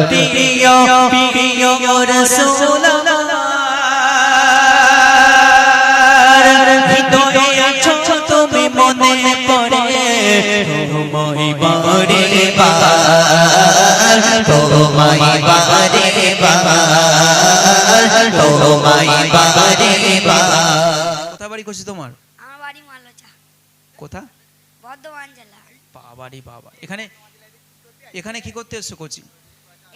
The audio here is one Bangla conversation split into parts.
প্রিয় প্রিয় রাসূল হৃদয়ে আছো তুমি মনে পড়ে তোমায় বারে বার তোমায় বারে বার তোমায় বারে বার। কোথা বাড়ি করছি তোমার? আমার বাড়ি মালচা। কোথা? বর্ধমান জেলা। বাবারি বাবা। এখানে এখানে কি করতে এসছো কোচিং?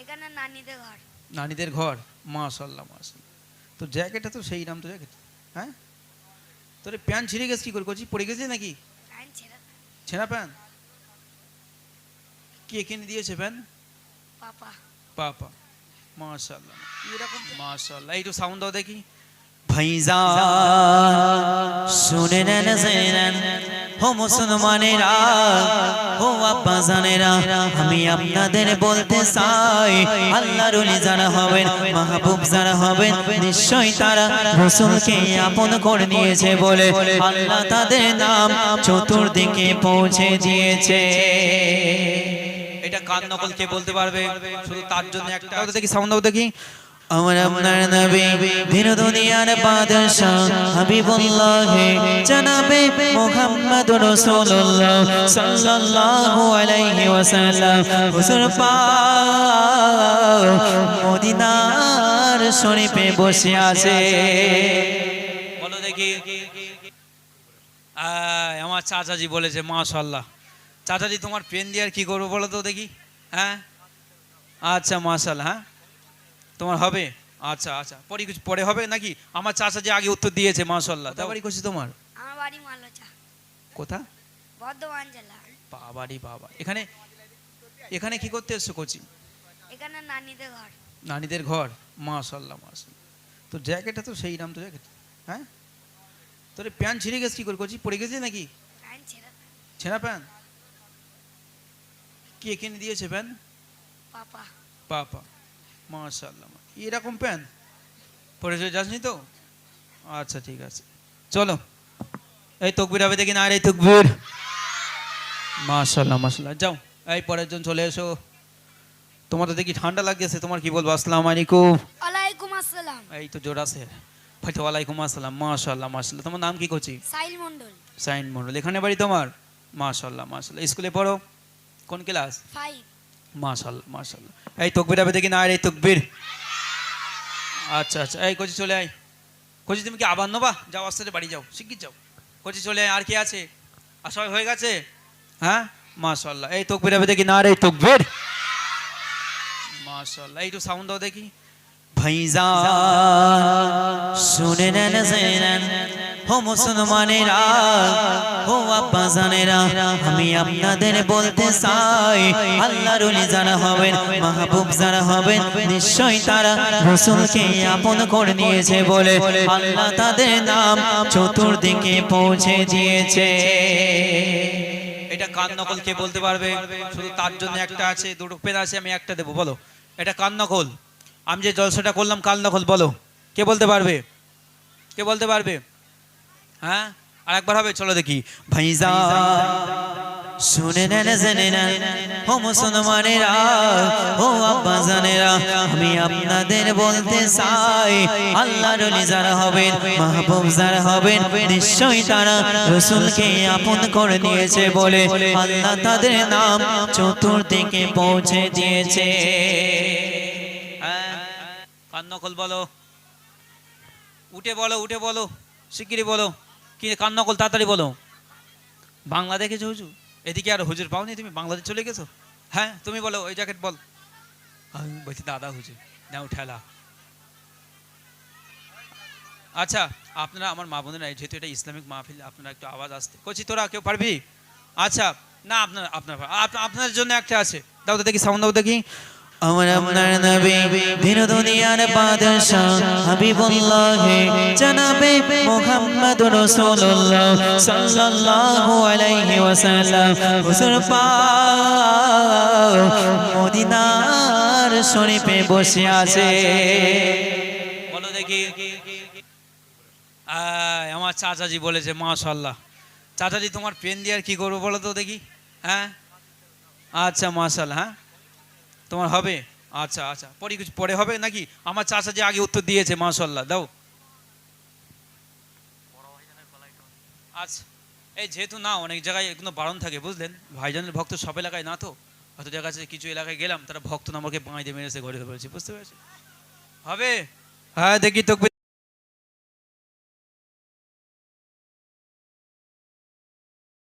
এখানে নানিদের ঘর। নানিদের ঘর। মাশাআল্লাহ মাশাআল্লাহ। তো জ্যাকেটটা তো সেই নাম তো জ্যাকেট। হ্যাঁ তোর প্যান্ট ছিঁড়ে গেছে কি করে কোচি? পড়ে গেছে নাকি? প্যান্ট ছেঁড়া। ছেঁড়া প্যান্ট? কে কিনে দিয়েছে প্যান্ট? পাপা। পাপা। মাশাআল্লাহ। এরকম মাশাআল্লাহ। একটু সাউন্ড দাও দেখি। ভাইজান শুনে নেন জেনেন ও মুসলমানেরা ও আব্বাজানেরা, আমি আপনাদের বলতে চাই আল্লাহর ওলি যারা হবেন, মাহবুব যারা হবেন, নিশ্চয়ই তারা রাসূলকে আপন করে নিয়েছে বলে আল্লাহ তাদের নাম চতুর্দিকে পৌঁছে দিয়েছে। এটা কান নকল কে বলতে পারবে? শুধু তার জন্য একটা দেখি সাউন্ড দাও দেখি। আমার আপনার নবী দিন দুনিয়ার বাদশাহ হাবিবুল্লাহ জনাবে মুহাম্মদুর রাসূলুল্লাহ সাল্লাল্লাহু আলাইহি ওয়াসাল্লাম হুজুর পাক মদিনার শরীফে বসে আছে। বলো দেখি। আমার চাচাজি বলেছে মাশাআল্লাহ। চাচাজি তোমার পেন দিয়ে আর কি করবো বলো তো দেখি। হ্যাঁ আচ্ছা মাশাআল্লাহ। হ্যাঁ তোমার হবে? আচ্ছা আচ্ছা পরে কিছু পরে হবে নাকি? আমার চাচা যে আগে উত্তর দিয়েছে মাশাআল্লাহ। তা বাড়ি করছি তোমার? আমার বাড়ি মালচা। কোথা? বর্ধমান জেলা। বাবারি বাবা। এখানে এখানে কি করতে এসছো কোচিং? এখানে নানিদের ঘর। নানিদের ঘর। মাশাআল্লাহ মাশাআল্লাহ। তো জ্যাকেটটা তো সেই নাম তো জ্যাকেট। হ্যাঁ তোর প্যান্ট ছিঁড়ে গেছে কি করে কোচি? পড়ে গেছে নাকি? প্যান্ট ছেঁড়া। ছেঁড়া প্যান্ট? কে কিনে দিয়েছে প্যান্ট? পাপা। পাপা। মাশাআল্লাহ। এরকম প্যান্ট পরে যাসনি তো? আচ্ছা ঠিক আছে চলো। এই তাকবীর হবে দেখি না? আর এই তাকবীর। মাশাআল্লাহ মাশাআল্লাহ। যাও এই পরের জন চলে এসো। তোমার তো দেখি ঠান্ডা লাগতেছে, তোমার কি বলবো? আসসালামু আলাইকুম। ওয়ালাইকুম আসসালাম। এই তো জোর আছে ভাই। ওয়ালাইকুম আসসালাম। মাশাআল্লাহ মাশাআল্লাহ। তোমার নাম কি কোচি? সাইল মণ্ডল। সাইন মণ্ডল। এখানে বাড়ি তোমার? মাশাআল্লাহ মাশাআল্লাহ। স্কুলে পড়ো? কোন ক্লাস? 5। মাশাআল্লাহ মাশাআল্লাহ। এই তাকবীর হবে দেখি না? আর এই তাকবীর। আচ্ছা আচ্ছা এই কোচি চলে আয়। কোচি তুমি কি আবার নেবা? যাও আস্তে বাড়ি যাও, শিগগির যাও। কোচি চলে আয়। আর কি আছে? আর সবাই হয়ে গেছে? হ্যাঁ মাশাআল্লাহ। এই তাকবীর হবে দেখি না? আর এই তাকবীর। মাশাআল্লাহ। একটু সাউন্ড দাও দেখি। ভাইজান শুনে নেন জেনেন ও মুসলমানেরা ও আব্বাজানেরা, আমি আপনাদের বলতে চাই আল্লাহর ওলি যারা হবেন, মাহবুব যারা হবেন, নিশ্চয়ই তারা রাসূলকে আপন করে নিয়েছে বলে আল্লাহ তাদের নাম চতুর্দিকে পৌঁছে দিয়েছে। এটা কান নকল কে বলতে পারবে? শুধু তার জন্য একটা আছে, দুটো পেন আছে, আমি একটা দেবো। বলো এটা কান নকল। আমি যে জলসাটা করলাম কান নকল। বলো কে বলতে পারবে? কে বলতে পারবে? হ্যাঁ আর একবার হবে চলো দেখি। ভাইজান শুনে নেন জেনে নেন ও মুসলমানেরা ও আব্বাজানেরা, আমি আপনাদের বলতে চাই আল্লাহর ওলি যারা হবেন, মাহবুব যারা হবেন, নিশ্চয়ই তারা রাসূলকে আপন করে নিয়েছে বলে আল্লাহ তাদের নাম চতুর্দিকে পৌঁছে দিয়েছে। কান নকল বলো। উঠে বলো, উঠে বলো, শিগগিরই বলো। কি কান নকল? তাড়াতাড়ি বলো। বাংলা দেখেছো হুজুর? এদিকে আর হুজুর পাওনি তুমি? বাংলাদেশ চলে গেছো? হ্যাঁ তুমি বলো ওই জ্যাকেট বল। আমি বলছি দাদা হুজুর না উঠালা। আচ্ছা আপনারা আমার মা বোনেরা, যেহেতু এটা ইসলামিক মাহফিল, আপনারা একটু আওয়াজ আসতে করছি। তোরা কেউ পারবি? আচ্ছা না আপনার জন্য একটা আছে। দাও তো দেখি সাউন্ড দাও দেখি। আমার আপনার নবী দিন দুনিয়ার বাদশাহ হাবিবুল্লাহ জনাবে মুহাম্মদুর রাসূলুল্লাহ সাল্লাল্লাহু আলাইহি ওয়াসাল্লাম হুজুর পাক মদিনার শরীফে বসে আছে। বলো দেখি। আমার চাচাজি বলেছে মাশাআল্লাহ। চাচাজি তোমার পেন দিয়ে আর কি করবো বলো তো দেখি। হ্যাঁ আচ্ছা মাশাআল্লাহ। হ্যাঁ তোমার হবে? আচ্ছা আচ্ছা, পরে কিছু পরে হবে নাকি? আমার চাচা যে আগে উত্তর দিয়েছে, মাশাআল্লাহ, দাও। আচ্ছা, এই যেহেতু না অনেক জায়গায় এগুলো বারণ থাকে, বুঝলেন, ভাইজানের ভক্ত সব এলাকায় না, তো হয়তো দেখা যাচ্ছে কিছু এলাকায় গেলাম, তারা ভক্ত আমাকে বাঁই দিয়ে মেরেছে, ঘরে ফেলেছি, বুঝতে পেরেছি। হবে? হ্যাঁ, দেখি তো।